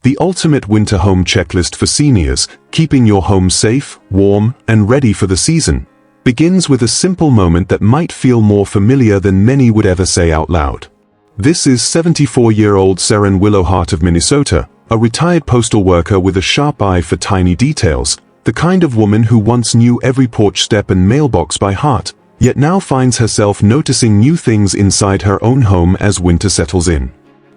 The ultimate winter home checklist for seniors, keeping your home safe, warm, and ready for the season, begins with a simple moment that might feel more familiar than many would ever say out loud. This is 74-year-old Seren Willowhart of Minnesota, a retired postal worker with a sharp eye for tiny details, the kind of woman who once knew every porch step and mailbox by heart, yet now finds herself noticing new things inside her own home as winter settles in.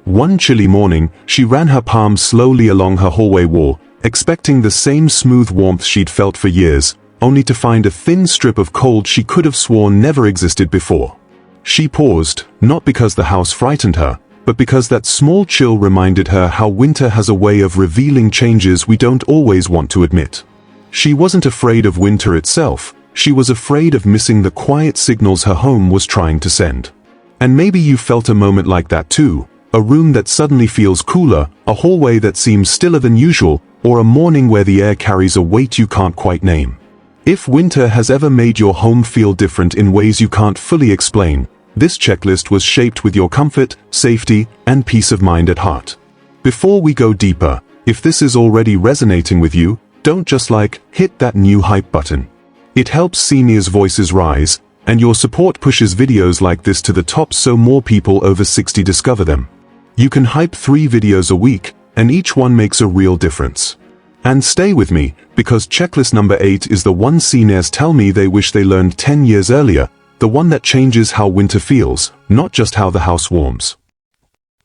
One chilly morning, she ran her palm slowly along her hallway wall, expecting the same smooth warmth she'd felt for years, only to find a thin strip of cold she could have sworn never existed before. She paused, not because the house frightened her, but because that small chill reminded her how winter has a way of revealing changes we don't always want to admit. She wasn't afraid of winter itself, she was afraid of missing the quiet signals her home was trying to send. And maybe you felt a moment like that too, a room that suddenly feels cooler, a hallway that seems stiller than usual, or a morning where the air carries a weight you can't quite name. If winter has ever made your home feel different in ways you can't fully explain, this checklist was shaped with your comfort, safety, and peace of mind at heart. Before we go deeper, if this is already resonating with you, don't just hit that new hype button. It helps seniors' voices rise, and your support pushes videos like this to the top so more people over 60 discover them. You can hype 3 videos a week, and each one makes a real difference. And stay with me, because checklist number 8 is the one seniors tell me they wish they learned 10 years earlier, the one that changes how winter feels, not just how the house warms.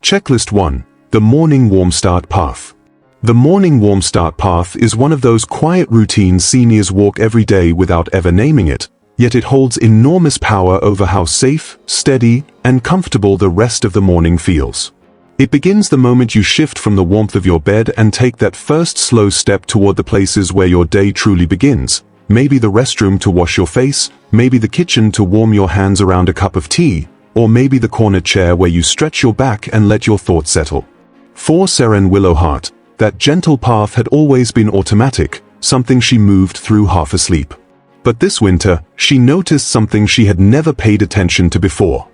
Checklist 1. The Morning Warm Start Path. The morning warm start path is one of those quiet routines seniors walk every day without ever naming it, yet it holds enormous power over how safe, steady, and comfortable the rest of the morning feels. It begins the moment you shift from the warmth of your bed and take that first slow step toward the places where your day truly begins. Maybe the restroom to wash your face, maybe the kitchen to warm your hands around a cup of tea, or maybe the corner chair where you stretch your back and let your thoughts settle. For Seren Willowhart, that gentle path had always been automatic, something she moved through half asleep. But this winter, she noticed something she had never paid attention to before.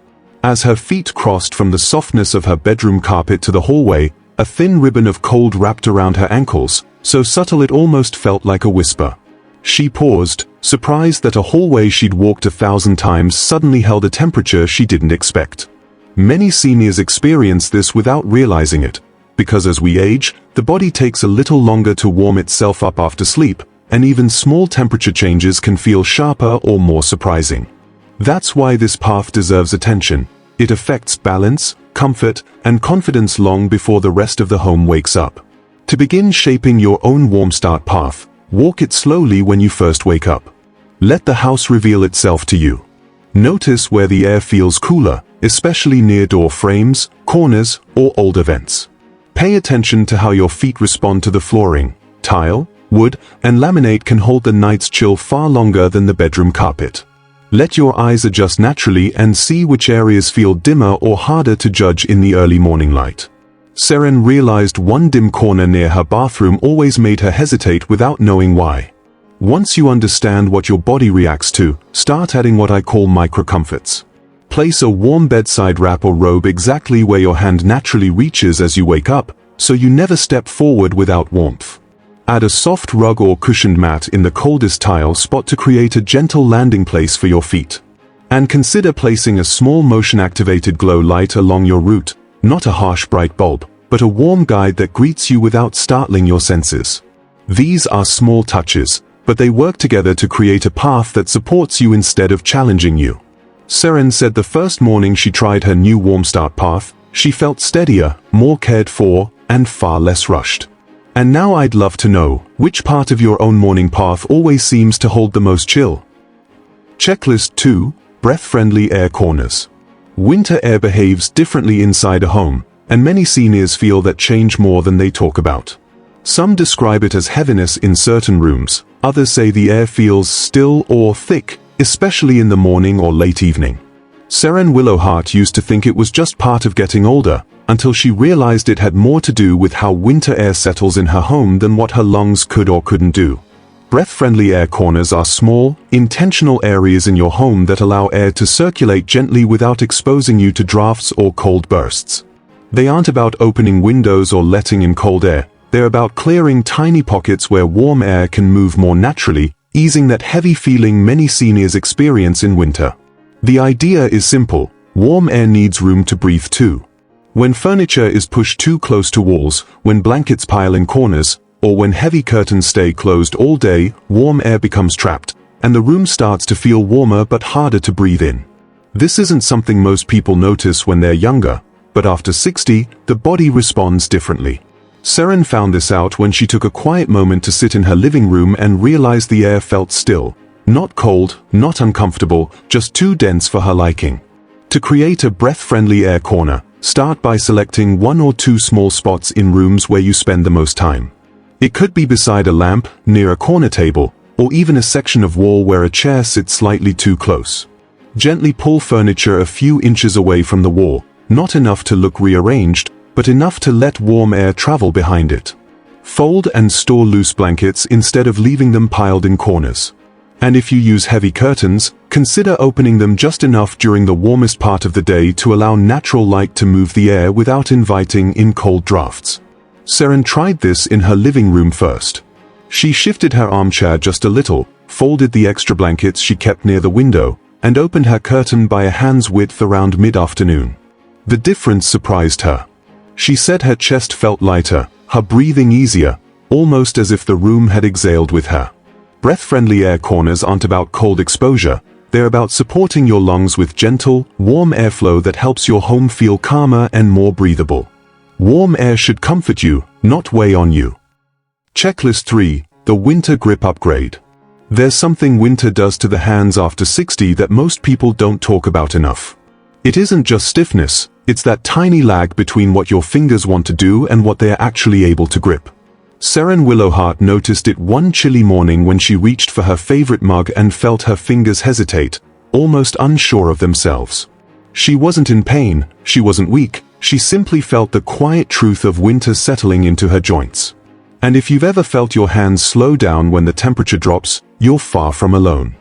As her feet crossed from the softness of her bedroom carpet to the hallway, a thin ribbon of cold wrapped around her ankles, so subtle it almost felt like a whisper. She paused, surprised that a hallway she'd walked 1,000 times suddenly held a temperature she didn't expect. Many seniors experience this without realizing it, because as we age, the body takes a little longer to warm itself up after sleep, and even small temperature changes can feel sharper or more surprising. That's why this path deserves attention. It affects balance, comfort, and confidence long before the rest of the home wakes up. To begin shaping your own warm start path, walk it slowly when you first wake up. Let the house reveal itself to you. Notice where the air feels cooler, especially near door frames, corners, or older vents. Pay attention to how your feet respond to the flooring. Tile, wood, and laminate can hold the night's chill far longer than the bedroom carpet. Let your eyes adjust naturally and see which areas feel dimmer or harder to judge in the early morning light. Seren realized one dim corner near her bathroom always made her hesitate without knowing why. Once you understand what your body reacts to, start adding what I call micro-comforts. Place a warm bedside wrap or robe exactly where your hand naturally reaches as you wake up, so you never step forward without warmth. Add a soft rug or cushioned mat in the coldest tile spot to create a gentle landing place for your feet. And consider placing a small motion-activated glow light along your route, not a harsh bright bulb, but a warm guide that greets you without startling your senses. These are small touches, but they work together to create a path that supports you instead of challenging you. Seren said the first morning she tried her new warm start path, she felt steadier, more cared for, and far less rushed. And now I'd love to know, which part of your own morning path always seems to hold the most chill? Checklist 2. Breath-friendly air corners. Winter air behaves differently inside a home, and many seniors feel that change more than they talk about. Some describe it as heaviness in certain rooms, others say the air feels still or thick, especially in the morning or late evening. Seren Willowhart used to think it was just part of getting older, until she realized it had more to do with how winter air settles in her home than what her lungs could or couldn't do. Breath-friendly air corners are small, intentional areas in your home that allow air to circulate gently without exposing you to drafts or cold bursts. They aren't about opening windows or letting in cold air, They're about clearing tiny pockets where warm air can move more naturally, easing that heavy feeling many seniors experience in winter. The idea is simple: warm air needs room to breathe too. When furniture is pushed too close to walls, when blankets pile in corners, or when heavy curtains stay closed all day, warm air becomes trapped, and the room starts to feel warmer but harder to breathe in. This isn't something most people notice when they're younger, but after 60, the body responds differently. Seren found this out when she took a quiet moment to sit in her living room and realized the air felt still. Not cold, not uncomfortable, just too dense for her liking. To create a breath-friendly air corner, start by selecting 1 or 2 small spots in rooms where you spend the most time. It could be beside a lamp, near a corner table, or even a section of wall where a chair sits slightly too close. Gently pull furniture a few inches away from the wall, not enough to look rearranged, but enough to let warm air travel behind it. Fold and store loose blankets instead of leaving them piled in corners. And if you use heavy curtains, consider opening them just enough during the warmest part of the day to allow natural light to move the air without inviting in cold drafts. Seren tried this in her living room first. She shifted her armchair just a little, folded the extra blankets she kept near the window, and opened her curtain by a hand's width around mid-afternoon. The difference surprised her. She said her chest felt lighter, her breathing easier, almost as if the room had exhaled with her. Breath-friendly air corners aren't about cold exposure, they're about supporting your lungs with gentle, warm airflow that helps your home feel calmer and more breathable. Warm air should comfort you, not weigh on you. Checklist 3. The Winter Grip Upgrade. There's something winter does to the hands after 60 that most people don't talk about enough. It isn't just stiffness, it's that tiny lag between what your fingers want to do and what they are actually able to grip. Seren Willowhart noticed it one chilly morning when she reached for her favorite mug and felt her fingers hesitate, almost unsure of themselves. She wasn't in pain, she wasn't weak, she simply felt the quiet truth of winter settling into her joints. And if you've ever felt your hands slow down when the temperature drops, you're far from alone.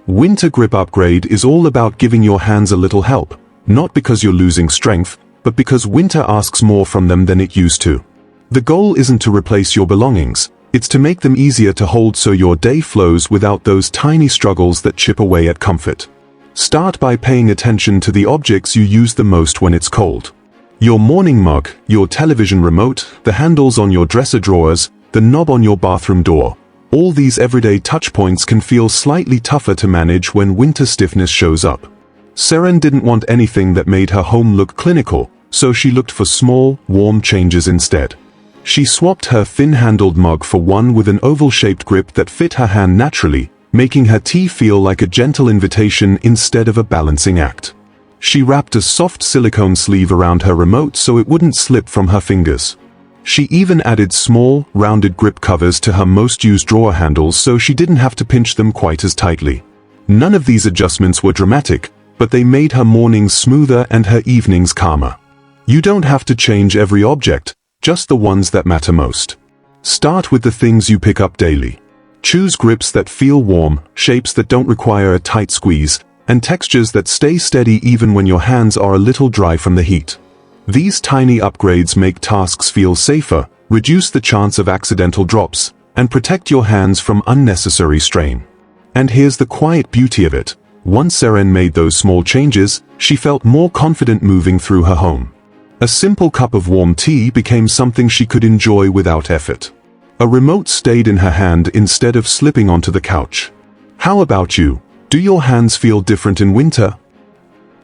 Winter Grip Upgrade is all about giving your hands a little help, not because you're losing strength, but because winter asks more from them than it used to. The goal isn't to replace your belongings, it's to make them easier to hold so your day flows without those tiny struggles that chip away at comfort. Start by paying attention to the objects you use the most when it's cold. Your morning mug, your television remote, the handles on your dresser drawers, the knob on your bathroom door. All these everyday touch points can feel slightly tougher to manage when winter stiffness shows up. Seren didn't want anything that made her home look clinical, so she looked for small, warm changes instead. She swapped her thin-handled mug for one with an oval-shaped grip that fit her hand naturally, making her tea feel like a gentle invitation instead of a balancing act. She wrapped a soft silicone sleeve around her remote so it wouldn't slip from her fingers. She even added small, rounded grip covers to her most used drawer handles so she didn't have to pinch them quite as tightly. None of these adjustments were dramatic, but they made her mornings smoother and her evenings calmer. You don't have to change every object, just the ones that matter most. Start with the things you pick up daily. Choose grips that feel warm, shapes that don't require a tight squeeze, and textures that stay steady even when your hands are a little dry from the heat. These tiny upgrades make tasks feel safer, reduce the chance of accidental drops, and protect your hands from unnecessary strain. And here's the quiet beauty of it. Once Seren made those small changes, she felt more confident moving through her home. A simple cup of warm tea became something she could enjoy without effort. A remote stayed in her hand instead of slipping onto the couch. How about you? Do your hands feel different in winter?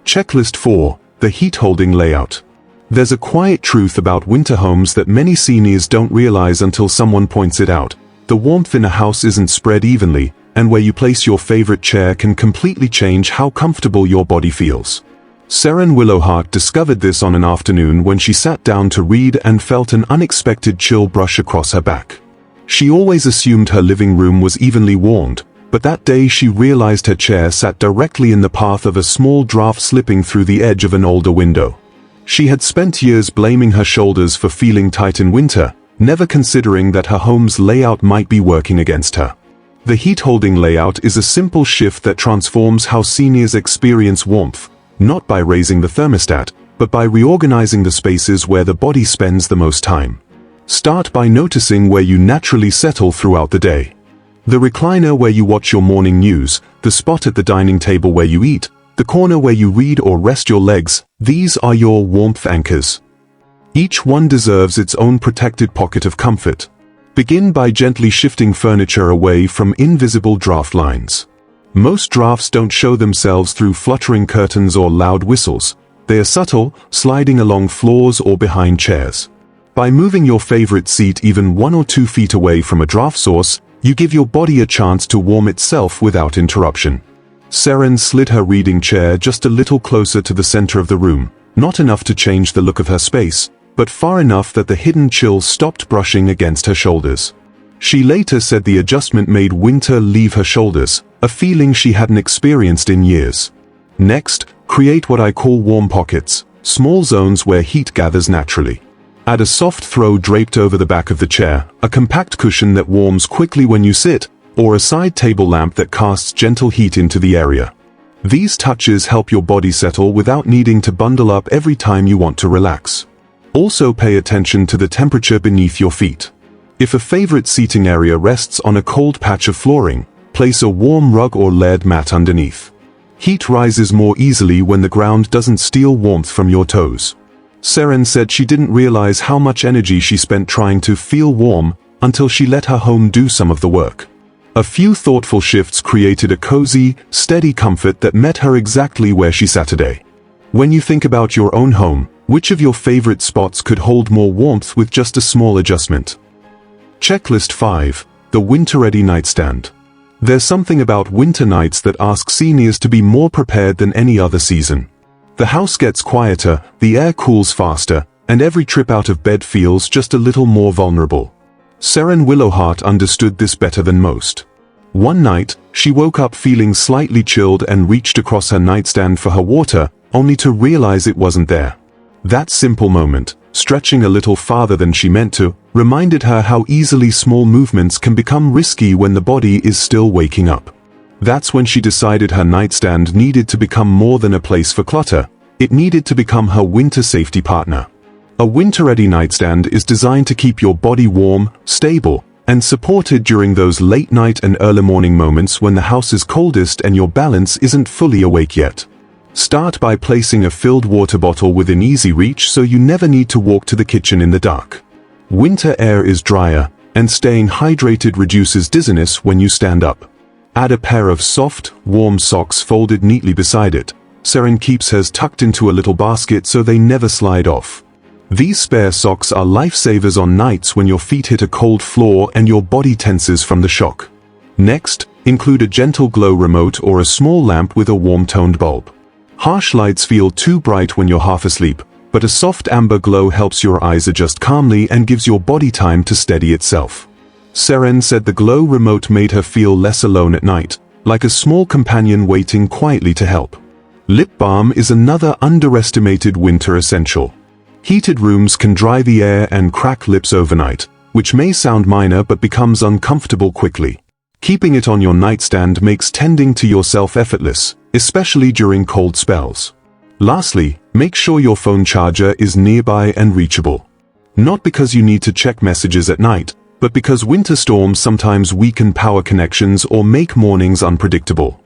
Checklist 4. The Heat-Holding Layout. There's a quiet truth about winter homes that many seniors don't realize until someone points it out. The warmth in a house isn't spread evenly, and where you place your favorite chair can completely change how comfortable your body feels. Seren Willowhart discovered this on an afternoon when she sat down to read and felt an unexpected chill brush across her back. She always assumed her living room was evenly warmed, but that day she realized her chair sat directly in the path of a small draft slipping through the edge of an older window. She had spent years blaming her shoulders for feeling tight in winter, never considering that her home's layout might be working against her. The heat-holding layout is a simple shift that transforms how seniors experience warmth, not by raising the thermostat, but by reorganizing the spaces where the body spends the most time. Start by noticing where you naturally settle throughout the day. The recliner where you watch your morning news, the spot at the dining table where you eat, the corner where you read or rest your legs, these are your warmth anchors. Each one deserves its own protected pocket of comfort. Begin by gently shifting furniture away from invisible draft lines. Most drafts don't show themselves through fluttering curtains or loud whistles. They are subtle, sliding along floors or behind chairs. By moving your favorite seat even 1 or 2 feet away from a draft source, you give your body a chance to warm itself without interruption. Seren slid her reading chair just a little closer to the center of the room, not enough to change the look of her space, but far enough that the hidden chill stopped brushing against her shoulders. She later said the adjustment made winter leave her shoulders, a feeling she hadn't experienced in years. Next, create what I call warm pockets, small zones where heat gathers naturally. Add a soft throw draped over the back of the chair, a compact cushion that warms quickly when you sit, or a side table lamp that casts gentle heat into the area. These touches help your body settle without needing to bundle up every time you want to relax. Also pay attention to the temperature beneath your feet. If a favorite seating area rests on a cold patch of flooring, place a warm rug or layered mat underneath. Heat rises more easily when the ground doesn't steal warmth from your toes. Seren said she didn't realize how much energy she spent trying to feel warm until she let her home do some of the work. A few thoughtful shifts created a cozy, steady comfort that met her exactly where she sat today. When you think about your own home, which of your favorite spots could hold more warmth with just a small adjustment? Checklist 5. The Winter-Ready Nightstand. There's something about winter nights that ask seniors to be more prepared than any other season. The house gets quieter, the air cools faster, and every trip out of bed feels just a little more vulnerable. Seren Willowhart understood this better than most. One night, she woke up feeling slightly chilled and reached across her nightstand for her water, only to realize it wasn't there. That simple moment, stretching a little farther than she meant to, reminded her how easily small movements can become risky when the body is still waking up. That's when she decided her nightstand needed to become more than a place for clutter. It needed to become her winter safety partner. A winter-ready nightstand is designed to keep your body warm, stable, and supported during those late night and early morning moments when the house is coldest and your balance isn't fully awake yet. Start by placing a filled water bottle within easy reach so you never need to walk to the kitchen in the dark. Winter air is drier, and staying hydrated reduces dizziness when you stand up. Add a pair of soft, warm socks folded neatly beside it. Seren keeps hers tucked into a little basket so they never slide off. These spare socks are lifesavers on nights when your feet hit a cold floor and your body tenses from the shock. Next, include a gentle glow remote or a small lamp with a warm-toned bulb. Harsh lights feel too bright when you're half asleep, but a soft amber glow helps your eyes adjust calmly and gives your body time to steady itself. Seren said the glow remote made her feel less alone at night, like a small companion waiting quietly to help. Lip balm is another underestimated winter essential. Heated rooms can dry the air and crack lips overnight, which may sound minor but becomes uncomfortable quickly. Keeping it on your nightstand makes tending to yourself effortless, especially during cold spells. Lastly, make sure your phone charger is nearby and reachable. Not because you need to check messages at night, but because winter storms sometimes weaken power connections or make mornings unpredictable.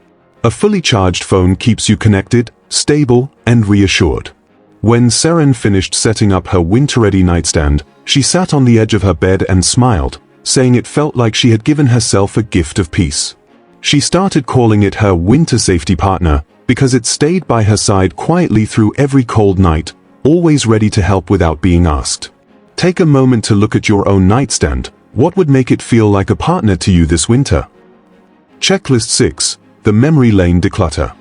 A fully charged phone keeps you connected, stable, and reassured. When Seren finished setting up her winter-ready nightstand, she sat on the edge of her bed and smiled, saying it felt like she had given herself a gift of peace. She started calling it her winter safety partner because it stayed by her side quietly through every cold night, always ready to help without being asked. Take a moment to look at your own nightstand. What would make it feel like a partner to you this winter? Checklist 6. The Memory Lane Declutter.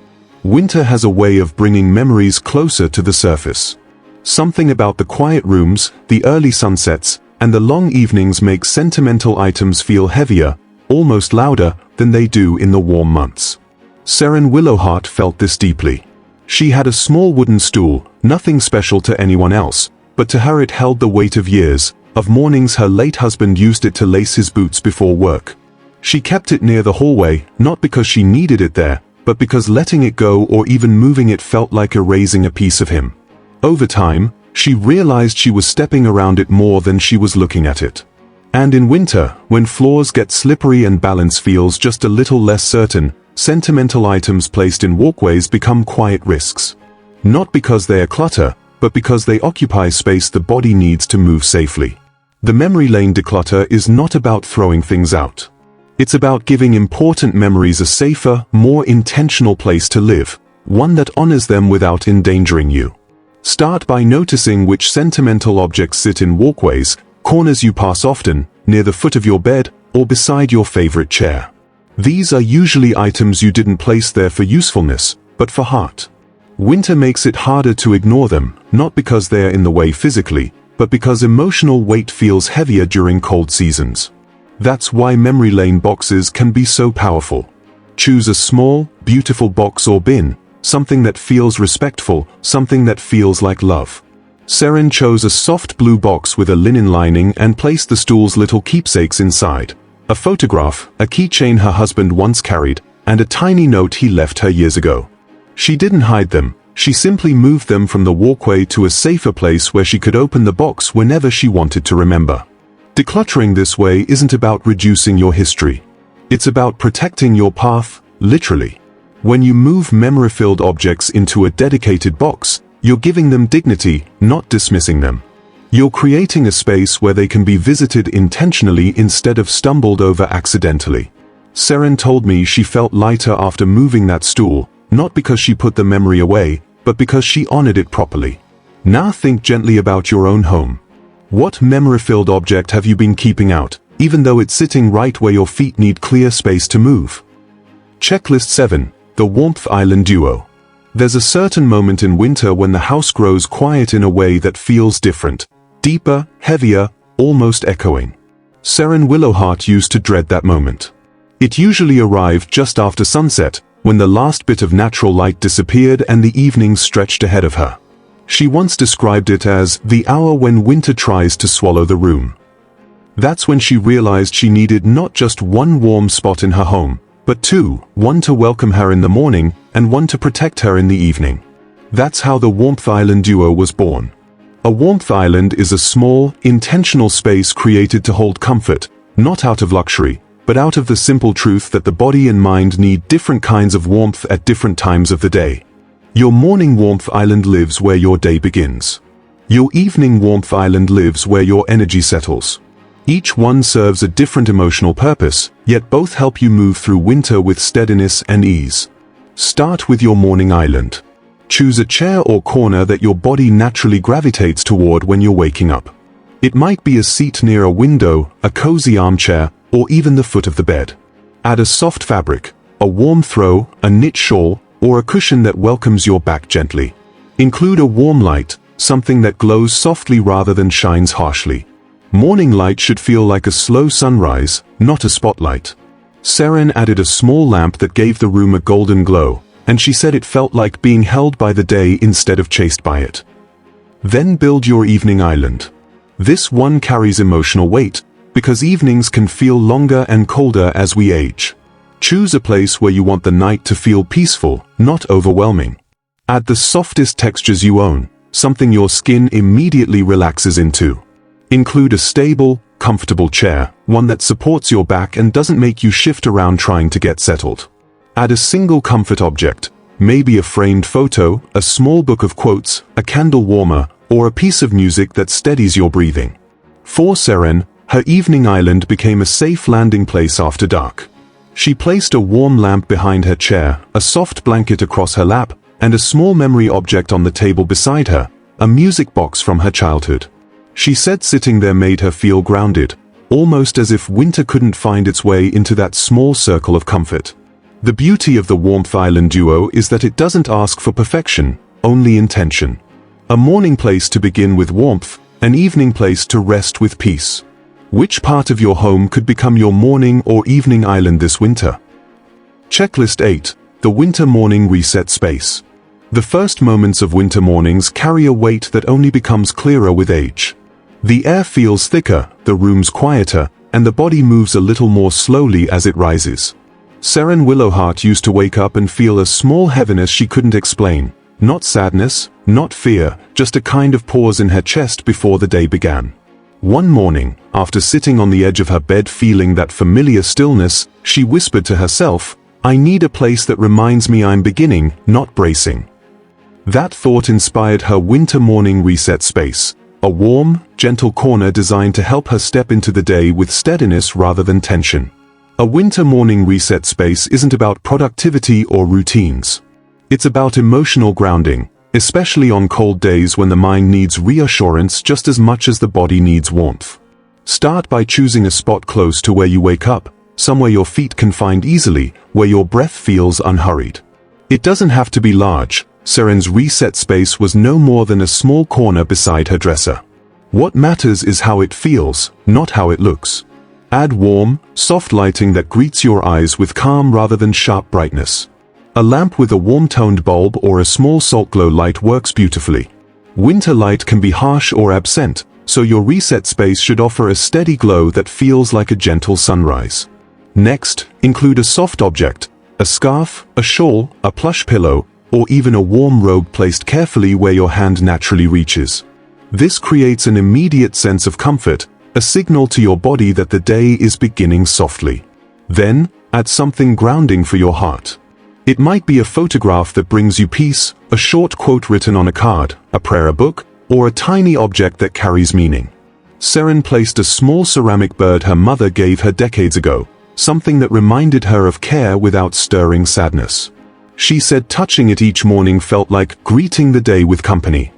Winter has a way of bringing memories closer to the surface. Something about the quiet rooms, the early sunsets, and the long evenings makes sentimental items feel heavier, almost louder, than they do in the warm months. Seren Willowhart felt this deeply. She had a small wooden stool, nothing special to anyone else, but to her it held the weight of years, of mornings her late husband used it to lace his boots before work. She kept it near the hallway, not because she needed it there, but because letting it go or even moving it felt like erasing a piece of him. Over time, She realized she was stepping around it more than she was looking at it. And in winter, when floors get slippery and balance feels just a little less certain, sentimental items placed in walkways become quiet risks. Not because they are clutter, but because they occupy space the body needs to move safely. The memory lane declutter is not about throwing things out. It's about giving important memories a safer, more intentional place to live, one that honors them without endangering you. Start by noticing which sentimental objects sit in walkways, corners you pass often, near the foot of your bed, or beside your favorite chair. These are usually items you didn't place there for usefulness, but for heart. Winter makes it harder to ignore them, not because they are in the way physically, but because emotional weight feels heavier during cold seasons. That's why memory lane boxes can be so powerful. Choose a small, beautiful box or bin, something that feels respectful, something that feels like love. Seren chose a soft blue box with a linen lining and placed the stool's little keepsakes inside. A photograph, a keychain her husband once carried, and a tiny note he left her years ago. She didn't hide them, she simply moved them from the walkway to a safer place where she could open the box whenever she wanted to remember. Decluttering this way isn't about reducing your history. It's about protecting your path, literally. When you move memory-filled objects into a dedicated box, you're giving them dignity, not dismissing them. You're creating a space where they can be visited intentionally instead of stumbled over accidentally. Seren told me she felt lighter after moving that stool, not because she put the memory away, but because she honored it properly. Now think gently about your own home. What memory-filled object have you been keeping out, even though it's sitting right where your feet need clear space to move? Checklist 7. The Warmth Island Duo. There's a certain moment in winter when the house grows quiet in a way that feels different. Deeper, heavier, almost echoing. Seren Willowhart used to dread that moment. It usually arrived just after sunset, when the last bit of natural light disappeared and the evening stretched ahead of her. She once described it as the hour when winter tries to swallow the room. That's when she realized she needed not just one warm spot in her home, but two, one to welcome her in the morning and one to protect her in the evening. That's how the Warmth Island Duo was born. A warmth island is a small, intentional space created to hold comfort, not out of luxury, but out of the simple truth that the body and mind need different kinds of warmth at different times of the day. Your morning warmth island lives where your day begins. Your evening warmth island lives where your energy settles. Each one serves a different emotional purpose, yet both help you move through winter with steadiness and ease. Start with your morning island. Choose a chair or corner that your body naturally gravitates toward when you're waking up. It might be a seat near a window, a cozy armchair, or even the foot of the bed. Add a soft fabric, a warm throw, a knit shawl, or a cushion that welcomes your back gently. Include a warm light, something that glows softly rather than shines harshly. Morning light should feel like a slow sunrise, not a spotlight. Seren added a small lamp that gave the room a golden glow, and she said it felt like being held by the day instead of chased by it. Then build your evening island. This one carries emotional weight, because evenings can feel longer and colder as we age. Choose a place where you want the night to feel peaceful, not overwhelming. Add the softest textures you own, something your skin immediately relaxes into. Include a stable, comfortable chair, one that supports your back and doesn't make you shift around trying to get settled. Add a single comfort object, maybe a framed photo, a small book of quotes, a candle warmer, or a piece of music that steadies your breathing. For Seren, her evening island became a safe landing place after dark. She placed a warm lamp behind her chair, a soft blanket across her lap, and a small memory object on the table beside her, a music box from her childhood. She said sitting there made her feel grounded, almost as if winter couldn't find its way into that small circle of comfort. The beauty of the Warmth Island Duo is that it doesn't ask for perfection, only intention. A morning place to begin with warmth, an evening place to rest with peace. Which part of your home could become your morning or evening island this winter? Checklist 8. The Winter Morning Reset Space. The first moments of winter mornings carry a weight that only becomes clearer with age. The air feels thicker, the room's quieter, and the body moves a little more slowly as it rises. Seren Willowhart used to wake up and feel a small heaviness she couldn't explain. Not sadness, Not fear, just a kind of pause in her chest before the day began. One morning, after sitting on the edge of her bed feeling that familiar stillness, she whispered to herself, "I need a place that reminds me I'm beginning, not bracing." That thought inspired her winter morning reset space, a warm, gentle corner designed to help her step into the day with steadiness rather than tension. A winter morning reset space isn't about productivity or routines. It's about emotional grounding, especially on cold days when the mind needs reassurance just as much as the body needs warmth. Start by choosing a spot close to where you wake up, somewhere your feet can find easily, where your breath feels unhurried. It doesn't have to be large. Seren's reset space was no more than a small corner beside her dresser. What matters is how it feels, not how it looks. Add warm, soft lighting that greets your eyes with calm rather than sharp brightness. A lamp with a warm-toned bulb or a small salt glow light works beautifully. Winter light can be harsh or absent, so your reset space should offer a steady glow that feels like a gentle sunrise. Next, include a soft object, a scarf, a shawl, a plush pillow, or even a warm robe placed carefully where your hand naturally reaches. This creates an immediate sense of comfort, a signal to your body that the day is beginning softly. Then, add something grounding for your heart. It might be a photograph that brings you peace, a short quote written on a card, a prayer book, or a tiny object that carries meaning. Seren placed a small ceramic bird her mother gave her decades ago, something that reminded her of care without stirring sadness. She said touching it each morning felt like greeting the day with company.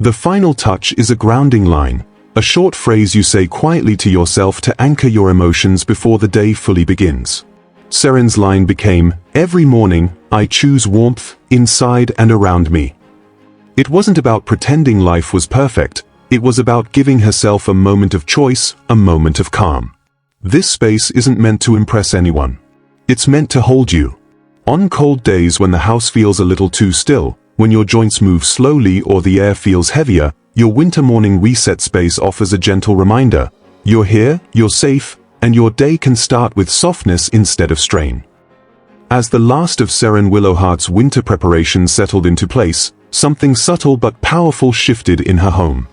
The final touch is a grounding line, a short phrase you say quietly to yourself to anchor your emotions before the day fully begins. Seren's line became, "Every morning, I choose warmth, inside and around me." It wasn't about pretending life was perfect, it was about giving herself a moment of choice, a moment of calm. This space isn't meant to impress anyone. It's meant to hold you. On cold days when the house feels a little too still, when your joints move slowly or the air feels heavier, your winter morning reset space offers a gentle reminder. You're here, you're safe, and your day can start with softness instead of strain. As the last of Seren Willowhart's winter preparations settled into place, something subtle but powerful shifted in her home.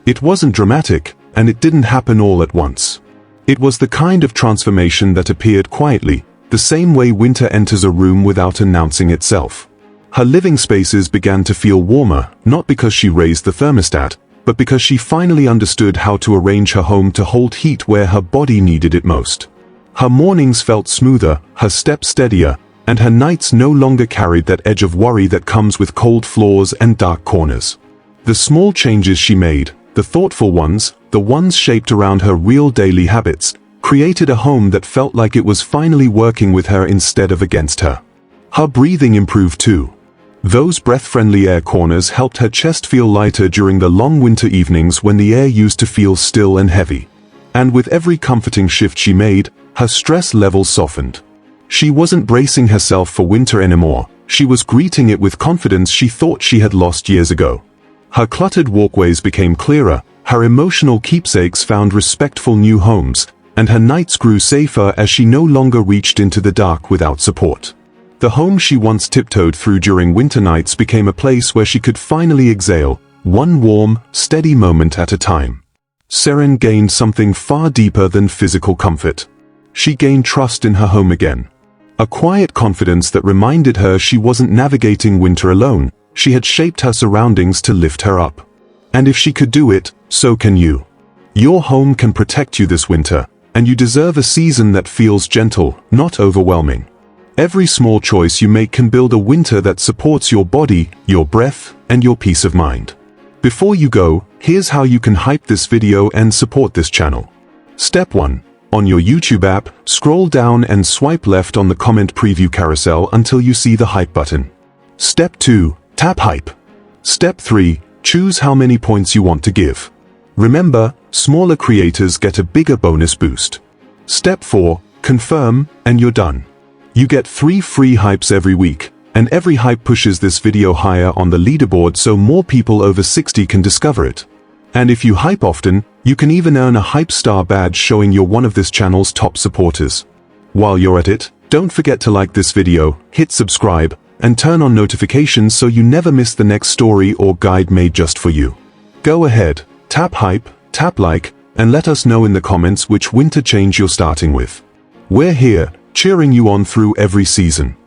It wasn't dramatic, and it didn't happen all at once. It was the kind of transformation that appeared quietly, the same way winter enters a room without announcing itself. Her living spaces began to feel warmer, not because she raised the thermostat, but because she finally understood how to arrange her home to hold heat where her body needed it most. Her mornings felt smoother, her steps steadier, and her nights no longer carried that edge of worry that comes with cold floors and dark corners. The small changes she made, the thoughtful ones, the ones shaped around her real daily habits, created a home that felt like it was finally working with her instead of against her. Her breathing improved too. Those breath-friendly air corners helped her chest feel lighter during the long winter evenings when the air used to feel still and heavy. And with every comforting shift she made, her stress levels softened. She wasn't bracing herself for winter anymore, she was greeting it with confidence she thought she had lost years ago. Her cluttered walkways became clearer, her emotional keepsakes found respectful new homes, and her nights grew safer as she no longer reached into the dark without support. The home she once tiptoed through during winter nights became a place where she could finally exhale, one warm, steady moment at a time. Seren gained something far deeper than physical comfort. She gained trust in her home again. A quiet confidence that reminded her she wasn't navigating winter alone, she had shaped her surroundings to lift her up. And if she could do it, so can you. Your home can protect you this winter, and you deserve a season that feels gentle, not overwhelming. Every small choice you make can build a winter that supports your body, your breath, and your peace of mind. Before you go, here's how you can hype this video and support this channel. Step 1. On your YouTube app, scroll down and swipe left on the comment preview carousel until you see the hype button. Step 2. Tap hype. Step 3. Choose how many points you want to give. Remember, smaller creators get a bigger bonus boost. Step 4. Confirm, and you're done. You get 3 free hypes every week, and every hype pushes this video higher on the leaderboard so more people over 60 can discover it. And if you hype often, you can even earn a Hype Star badge showing you're one of this channel's top supporters. While you're at it, don't forget to like this video, hit subscribe, and turn on notifications so you never miss the next story or guide made just for you. Go ahead, tap hype, tap like, and let us know in the comments which winter change you're starting with. We're here, cheering you on through every season.